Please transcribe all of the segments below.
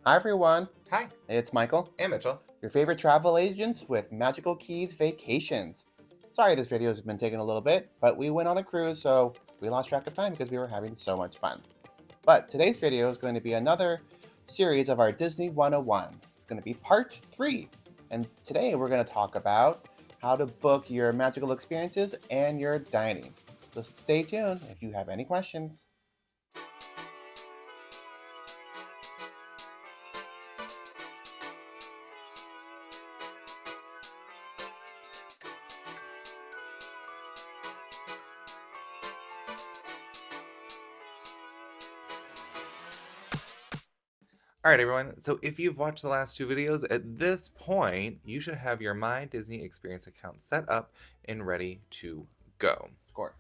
Hi everyone, Hi, it's Michael, I'm Mitchell. your favorite travel agent with Magical Keys Vacations. Sorry this video has been taking a little bit, but we went on a cruise, so we lost track of time because we were having so much fun. But today's video is going to be another series of our Disney 101. It's going to be part 3. And today we're going to talk about how to book your magical experiences and your dining. So stay tuned if you have any questions. All right, everyone. So if you've watched the last two videos, at this point, you should have your My Disney Experience account set up and ready to go. Score.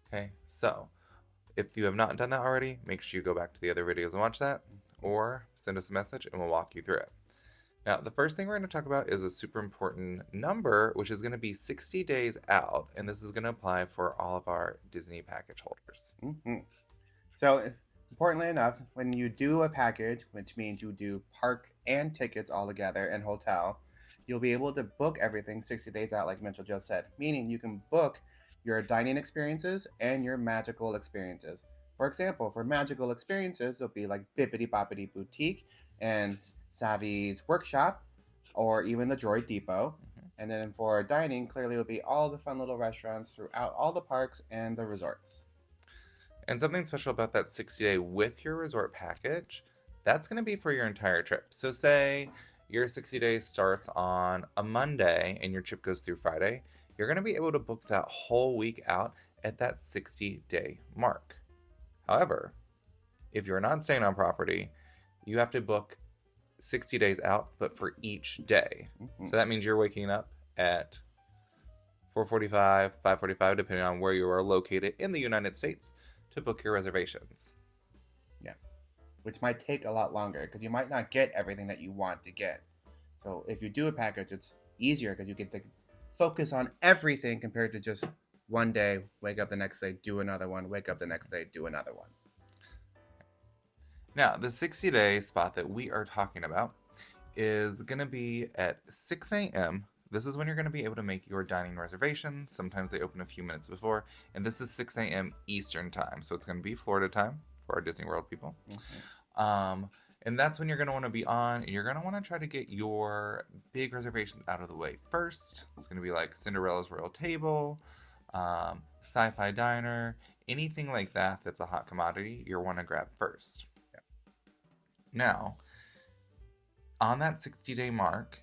Okay, so if you have not done that already, make sure you go back to the other videos and watch that, or send us a message and we'll walk you through it. Now, the first thing we're going to talk about is a super important number, which is going to be 60 days out, and this is going to apply for all of our Disney package holders. Mm-hmm. So, importantly enough, when you do a package, which means you do park and tickets all together and hotel, you'll be able to book everything 60 days out, like Mitchell just said, meaning you can book your dining experiences and your magical experiences. For example, for magical experiences, it'll be like Bippity Boppity Boutique and Savvy's Workshop, or even the Droid Depot. And then for dining, clearly it'll be all the fun little restaurants throughout all the parks and the resorts. And something special about that 60-day with your resort package, that's going to be for your entire trip. So say your 60 days starts on a Monday and your trip goes through Friday, you're going to be able to book that whole week out at that 60-day mark. However, if you're not staying on property, you have to book 60 days out, but for each day. Mm-hmm. So that means you're waking up at 4:45, 5:45, depending on where you are located in the United States, to book your reservations. Yeah, which might take a lot longer because you might not get everything that you want to get. So if you do a package, it's easier because you get to focus on everything compared to just one day, wake up the next day, do another one, wake up the next day, do another one. Now, the 60-day spot that we are talking about is going to be at 6 a.m. This is when you're going to be able to make your dining reservations. Sometimes they open a few minutes before, and this is 6 a.m. Eastern time, so it's going to be Florida time for our Disney World people. And that's when you're going to want to be on, and you're going to want to try to get your big reservations out of the way first. It's going to be like Cinderella's Royal Table, Sci-Fi Diner, anything like that that's a hot commodity, you'll want to grab first. Yeah. Now, on that 60-day mark,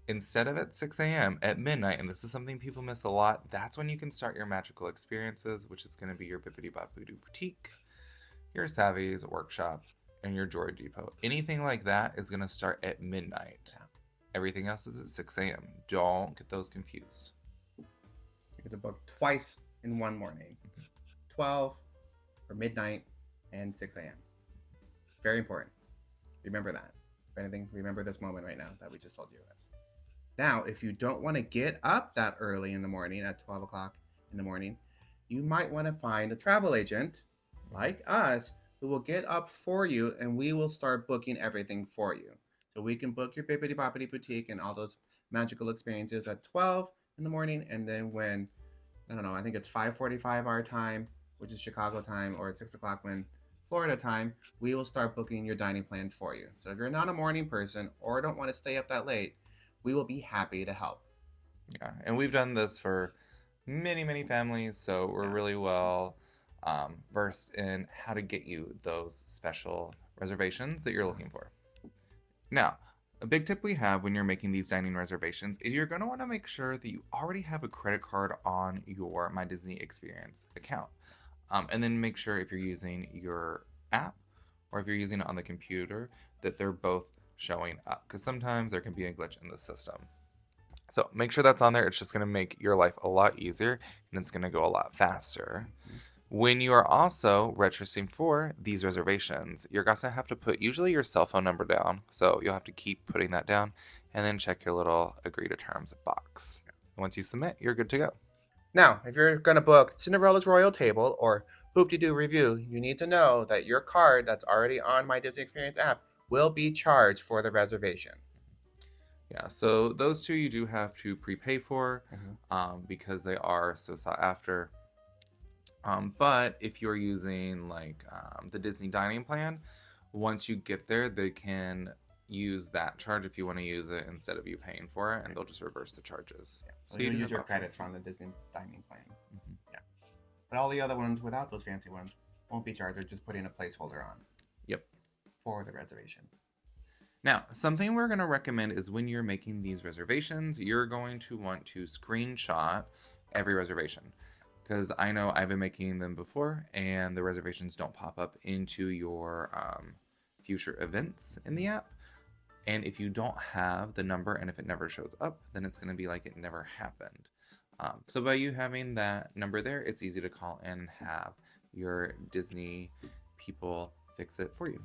instead of at 6 a.m. at midnight, and this is something people miss a lot, that's when you can start your magical experiences, which is going to be your Bippity Boppity Boutique, your Savvy's Workshop, and your Droid Depot. Anything like that is going to start at midnight. Yeah. Everything else is at 6 a.m. Don't get those confused. You get to book twice in one morning, 12 or midnight and 6 a.m. Very important. Remember that. If anything, remember this moment right now that we just told you guys. Now, if you don't want to get up that early in the morning at 12 o'clock in the morning, you might want to find a travel agent like us who will get up for you and we will start booking everything for you. So we can book your Bippity Boppity Boutique and all those magical experiences at 12 in the morning. And then when, I don't know, I think it's 5:45 our time, which is Chicago time, or at 6 o'clock when Florida time, we will start booking your dining plans for you. So if you're not a morning person or don't want to stay up that late, we will be happy to help. Yeah, and we've done this for many, many families, so we're really well versed in how to get you those special reservations that you're looking for. Now, a big tip we have when you're making these dining reservations is you're going to want to make sure that you already have a credit card on your My Disney Experience account. And then make sure if you're using your app or if you're using it on the computer that they're both showing up, because sometimes there can be a glitch in the system. So make sure that's on there. It's just going to make your life a lot easier and it's going to go a lot faster. When you are also registering for these reservations, you're going to have to put usually your cell phone number down. So you'll have to keep putting that down and then check your little agree to terms box. Once you submit, you're good to go. Now, if you're going to book Cinderella's Royal Table or Hoop-Dee-Doo Revue, you need to know that your card that's already on My Disney Experience app will be charged for the reservation. Yeah, so those two you do have to prepay for because they are so sought after. But if you're using like the Disney dining plan, once you get there, they can use that charge if you want to use it instead of you paying for it, and they'll just reverse the charges. Yeah. So you'll do use have your options. credits from the Disney dining plan. Yeah. But all the other ones without those fancy ones won't be charged. They're just putting a placeholder on. Yep. For the reservation. Now, something we're going to recommend is when you're making these reservations, you're going to want to screenshot every reservation. Because I know I've been making them before, and the reservations don't pop up into your future events in the app. And if you don't have the number, and if it never shows up, then it's going to be like it never happened. So by you having that number there, it's easy to call and have your Disney people fix it for you.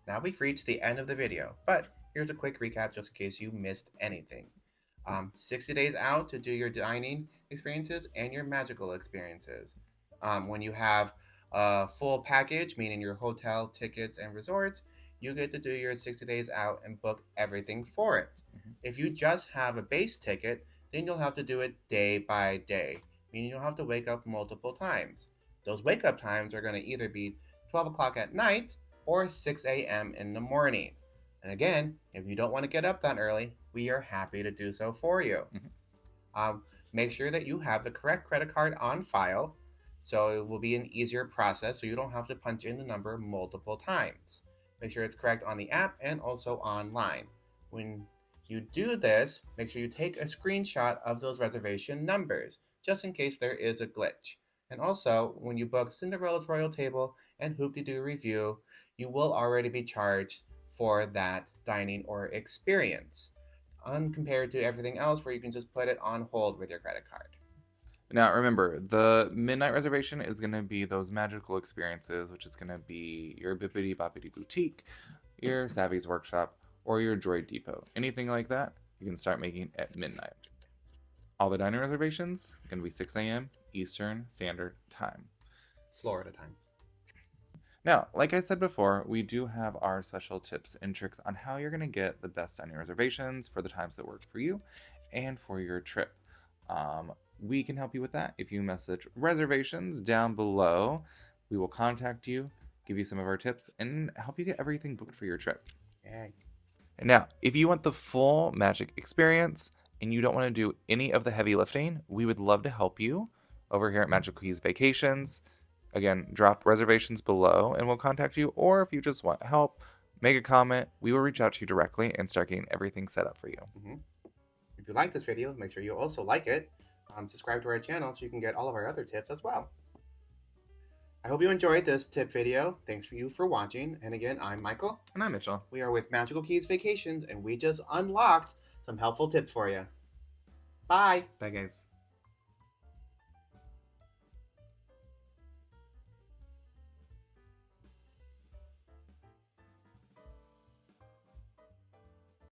Now we've reached the end of the video, but here's a quick recap just in case you missed anything. 60 days out to do your dining experiences and your magical experiences. When you have a full package, meaning your hotel, tickets, and resorts, you get to do your 60 days out and book everything for it. If you just have a base ticket, then you'll have to do it day by day, meaning you'll have to wake up multiple times. Those wake up times are going to either be 12 o'clock at night or 6 a.m. in the morning. And again, if you don't want to get up that early, we are happy to do so for you. Make sure that you have the correct credit card on file, so it will be an easier process, so you don't have to punch in the number multiple times. Make sure it's correct on the app and also online. When you do this, make sure you take a screenshot of those reservation numbers, just in case there is a glitch. And also, when you book Cinderella's Royal Table and Hoop-Dee-Doo Revue, you will already be charged for that dining or experience, compared to everything else where you can just put it on hold with your credit card. Now, remember, the midnight reservation is going to be those magical experiences, which is going to be your Bippity Boppity Boutique, your Savvy's Workshop, or your Droid Depot. Anything like that, you can start making at midnight. All the dining reservations are going to be 6 a.m. Eastern Standard Time. Florida time. Now, like I said before, we do have our special tips and tricks on how you're going to get the best dining reservations for the times that work for you and for your trip. We can help you with that. If you message reservations down below, we will contact you, give you some of our tips, and help you get everything booked for your trip. Yay. And now, if you want the full magic experience and you don't want to do any of the heavy lifting, we would love to help you over here at Magical Keys Vacations. Again, drop reservations below and we'll contact you. Or if you just want help, make a comment. We will reach out to you directly and start getting everything set up for you. If you like this video, make sure you also like it. Subscribe to our channel so you can get all of our other tips as well. I hope you enjoyed this tip video. Thanks for you for watching. And again, I'm Michael. And I'm Mitchell. We are with Magical Keys Vacations, and we just unlocked some helpful tips for you. Bye. Bye, guys.